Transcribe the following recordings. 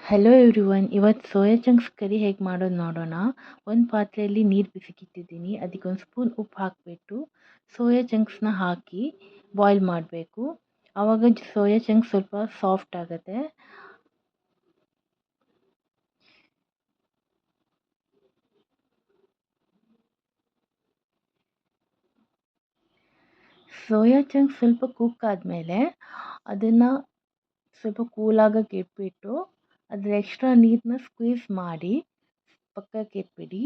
Hello everyone, ಇವತ್ತು soya chunks ಕರಿ ಹೇಗೆ ಮಾಡೋದು ನೋಡೋಣ. ಒಂದು ಪಾತ್ರೆಯಲ್ಲಿ ನೀರು ಬಿಸಿಗಿಟ್ಟಿದ್ದೀನಿ. ಅದಕ್ಕೆ ಒಂದು ಸ್ಪೂನ್ ಉಪ್ಪು ಹಾಕಿಬಿಟ್ಟು ಸೋಯಾ ಚಂಕ್ಸ್ನ ಹಾಕಿ ಬಾಯ್ಲ್ ಮಾಡಬೇಕು. ಆವಾಗ ಸೋಯಾ ಚಂಕ್ಸ್ ಸ್ವಲ್ಪ ಸಾಫ್ಟ್ ಆಗುತ್ತೆ. ಸೋಯಾ ಚಂಕ್ಸ್ ಸ್ವಲ್ಪ ಕುಕ್ ಆದಮೇಲೆ ಅದನ್ನು ಸ್ವಲ್ಪ ಕೂಲಾಗಕ್ಕೆ ಇಟ್ಬಿಟ್ಟು ಅದ್ರ ಎಕ್ಸ್ಟ್ರಾ ನೀರನ್ನ ಸ್ಕ್ವೀಸ್ ಮಾಡಿ ಪಕ್ಕಕ್ಕೆ ಇಟ್ಬಿಡಿ.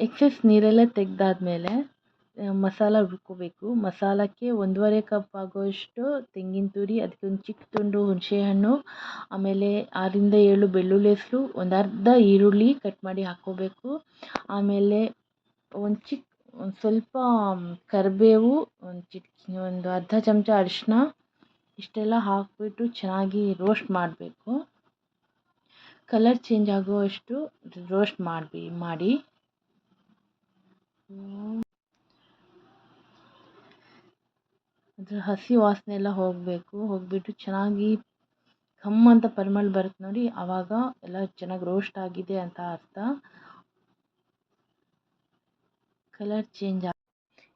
ಎಕ್ಸೆಸ್ ನೀರೆಲ್ಲ ತೆಗೆದಾದ್ಮೇಲೆ ಮಸಾಲ ರುಬ್ಕೋಬೇಕು. ಮಸಾಲಕ್ಕೆ 1.5 ಕಪ್ ಆಗೋಷ್ಟು ತೆಂಗಿನ ತುರಿ, ಅದಕ್ಕೆ ಒಂದು ಚಿಕ್ಕ ತುಂಡು ಹುಣಸೆಹಣ್ಣು, ಆಮೇಲೆ 6-7 ಬೆಳ್ಳುಳ್ಳಿ ಹೆಸರು, ಒಂದು ಅರ್ಧ ಈರುಳ್ಳಿ ಕಟ್ ಮಾಡಿ ಹಾಕ್ಕೋಬೇಕು. ಆಮೇಲೆ ಒಂದು ಸ್ವಲ್ಪ ಕರಿಬೇವು, ಒಂದು ಅರ್ಧ ಚಮಚ ಅರಿಶಿನ, ಇಷ್ಟೆಲ್ಲ ಹಾಕಿಬಿಟ್ಟು ಚೆನ್ನಾಗಿ ರೋಸ್ಟ್ ಮಾಡಬೇಕು. ಕಲರ್ ಚೇಂಜ್ ಆಗುವಷ್ಟು ರೋಸ್ಟ್ ಮಾಡಿ ಅದ್ರ ಹಸಿ ವಾಸನೆ ಎಲ್ಲ ಹೋಗಿಬಿಟ್ಟು ಚೆನ್ನಾಗಿ ಘಮ್ ಅಂತ ಪರಿಮಳ ಬರುತ್ತೆ ನೋಡಿ, ಆವಾಗ ಎಲ್ಲ ಚೆನ್ನಾಗಿ ರೋಸ್ಟ್ ಆಗಿದೆ ಅಂತ ಅರ್ಥ. ಕಲರ್ ಚೇಂಜ್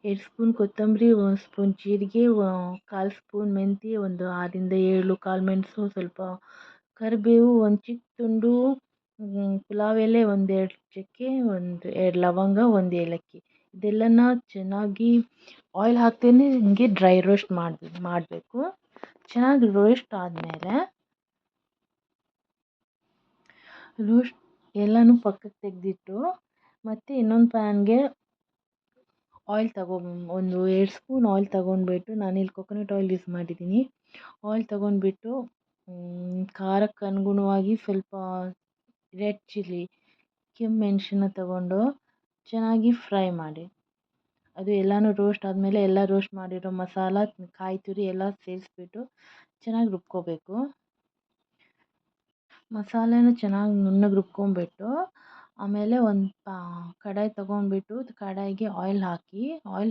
2 ಸ್ಪೂನ್ ಕೊತ್ತಂಬರಿ, 1 ಸ್ಪೂನ್ ಜೀರಿಗೆ, 1/4 ಸ್ಪೂನ್ ಮೆಂತ್ಯ, ಒಂದು 6-7 ಕಾಳುಮೆಣಸು, ಸ್ವಲ್ಪ ಕರಿಬೇವು, ಒಂದು ಚಿಕ್ಕ ತುಂಡು ಪುಲಾವ್ ಎಲೆ, 1-2 ಚಕ್ಕೆ, 1-2 ಲವಂಗ, 1 ಏಲಕ್ಕಿ. ಇದೆಲ್ಲನ ಚೆನ್ನಾಗಿ ಆಯಿಲ್ ಹಾಕ್ತೇನೆ ಹಿಂಗೆ ಡ್ರೈ ರೋಸ್ಟ್ ಮಾಡಬೇಕು. ಚೆನ್ನಾಗಿ ರೋಸ್ಟ್ ಆದಮೇಲೆ ಎಲ್ಲನೂ ಪಕ್ಕಕ್ಕೆ ತೆಗೆದಿಟ್ಟು ಮತ್ತು ಇನ್ನೊಂದು ಪ್ಯಾನ್ಗೆ ಆಯಿಲ್ ಒಂದು 2 ಸ್ಪೂನ್ ಆಯಿಲ್ ತೊಗೊಂಡ್ಬಿಟ್ಟು, ನಾನಿಲ್ಲಿ ಕೊಕೊನಟ್ ಆಯಿಲ್ ಯೂಸ್ ಮಾಡಿದ್ದೀನಿ. ಆಯಿಲ್ ತೊಗೊಂಡ್ಬಿಟ್ಟು ಖಾರಕ್ಕೆ ಅನುಗುಣವಾಗಿ ಸ್ವಲ್ಪ ರೆಡ್ ಚಿಲ್ಲಿ, ಕೆಮ್ಮೆಣ್ಸನ್ನ ತೊಗೊಂಡು ಚೆನ್ನಾಗಿ ಫ್ರೈ ಮಾಡಿ. ಅದು ಎಲ್ಲನೂ ರೋಸ್ಟ್ ಆದಮೇಲೆ ಎಲ್ಲ ರೋಸ್ಟ್ ಮಾಡಿರೋ ಮಸಾಲ, ಕಾಯಿ ತುರಿ ಎಲ್ಲ ಸೇರಿಸ್ಬಿಟ್ಟು ಚೆನ್ನಾಗಿ ರುಬ್ಕೋಬೇಕು. ಮಸಾಲೆನ ಚೆನ್ನಾಗಿ ನುಣ್ಣಗೆ ರುಬ್ಕೊಂಡ್ಬಿಟ್ಟು ಆಮೇಲೆ ಒಂದು ಕಡಾಯಿ ತೊಗೊಂಡ್ಬಿಟ್ಟು ಕಡಾಯಿಗೆ ಆಯಿಲ್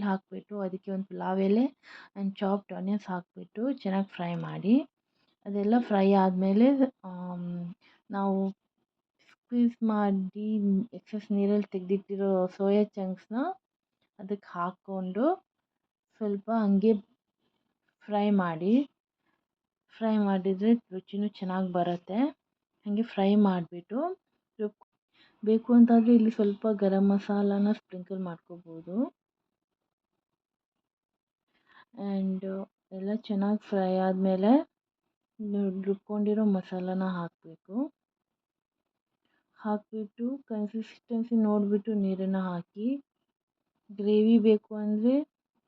ಹಾಕಿಬಿಟ್ಟು ಅದಕ್ಕೆ ಒಂದು ಪುಲಾವ್ ಎಲೆ ಆ್ಯಂಡ್ ಚಾಪ್ಡ್ ಆನಿಯನ್ಸ್ ಹಾಕಿಬಿಟ್ಟು ಚೆನ್ನಾಗಿ ಫ್ರೈ ಮಾಡಿ. ಅದೆಲ್ಲ ಫ್ರೈ ಆದಮೇಲೆ ನಾವು ಸ್ಕ್ವೀಸ್ ಮಾಡಿ ಎಕ್ಸಸ್ ನೀರಲ್ಲಿ ತೆಗೆದಿಟ್ಟಿರೋ ಸೋಯಾ ಚಂಕ್ಸ್ನ ಅದಕ್ಕೆ ಹಾಕ್ಕೊಂಡು ಸ್ವಲ್ಪ ಹಂಗೆ ಫ್ರೈ ಮಾಡಿದರೆ ರುಚಿನೂ ಚೆನ್ನಾಗಿ ಬರುತ್ತೆ. ಹಾಗೆ ಫ್ರೈ ಮಾಡಿಬಿಟ್ಟು ಬೇಕು ಅಂತಾದರೆ ಇಲ್ಲಿ ಸ್ವಲ್ಪ ಗರಂ ಮಸಾಲಾನ ಸ್ಪ್ರಿಂಕಲ್ ಮಾಡ್ಕೋಬೋದು. ಆ್ಯಂಡ್ ಎಲ್ಲ ಚೆನ್ನಾಗಿ ಫ್ರೈ ಆದಮೇಲೆ ರುಬ್ಕೊಂಡಿರೋ ಮಸಾಲಾನ ಹಾಕಿಬಿಟ್ಟು ಕನ್ಸಿಸ್ಟೆನ್ಸಿ ನೋಡಿಬಿಟ್ಟು ನೀರನ್ನು ಹಾಕಿ. ಗ್ರೇವಿ ಬೇಕು ಅಂದರೆ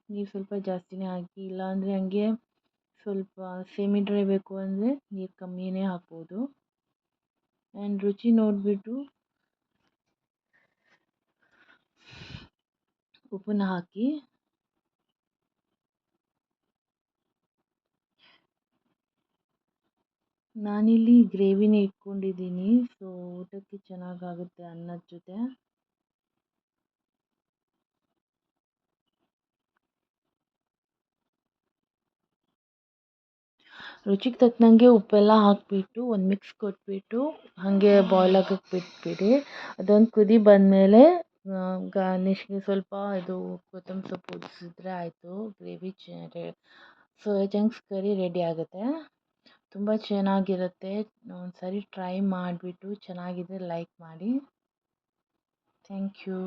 ನೀರು ಸ್ವಲ್ಪ ಜಾಸ್ತಿನೇ ಹಾಕಿ, ಇಲ್ಲಾಂದರೆ ಹಂಗೆ ಸ್ವಲ್ಪ ಸೆಮಿ ಡ್ರೈ ಬೇಕು ಅಂದರೆ ನೀರು ಕಮ್ಮಿನೇ ಹಾಕ್ಬೋದು. ಆ್ಯಂಡ್ ರುಚಿ ನೋಡಿಬಿಟ್ಟು ಉಪ್ಪನ್ನ ಹಾಕಿ. ನಾನಿಲ್ಲಿ ಗ್ರೇವಿನೇ ಇಟ್ಕೊಂಡಿದ್ದೀನಿ, ಸೊ ಊಟಕ್ಕೆ ಚೆನ್ನಾಗಾಗುತ್ತೆ ಅನ್ನದ ಜೊತೆ. ರುಚಿಗೆ ತಕ್ಕನಂಗೆ ಉಪ್ಪೆಲ್ಲ ಹಾಕಿಬಿಟ್ಟು ಒಂದು ಮಿಕ್ಸ್ ಕೊಟ್ಬಿಟ್ಟು ಹಾಗೆ ಬಾಯ್ಲ್ ಆಗಕ್ಕೆ ಬಿಟ್ಬಿಡಿ. ಅದೊಂದು ಕುದಿ ಬಂದಮೇಲೆ ಗಾರ್ನಿಷ್ಗೆ ಸ್ವಲ್ಪ ಇದು ಕೊತ್ತಂಬರಿ ಸೊಪ್ಪು ಉದುರಿಸಿದ್ರೆ ಆಯಿತು. ಗ್ರೇವಿ ಸೋಯಾ ಚಂಕ್ಸ್ ಕರಿ ರೆಡಿ ಆಗುತ್ತೆ. ತುಂಬ ಚೆನ್ನಾಗಿರುತ್ತೆ. ಒಂದು ಸರಿ ಟ್ರೈ ಮಾಡಿಬಿಟ್ಟು ಚೆನ್ನಾಗಿದ್ರೆ ಲೈಕ್ ಮಾಡಿ. Thank you.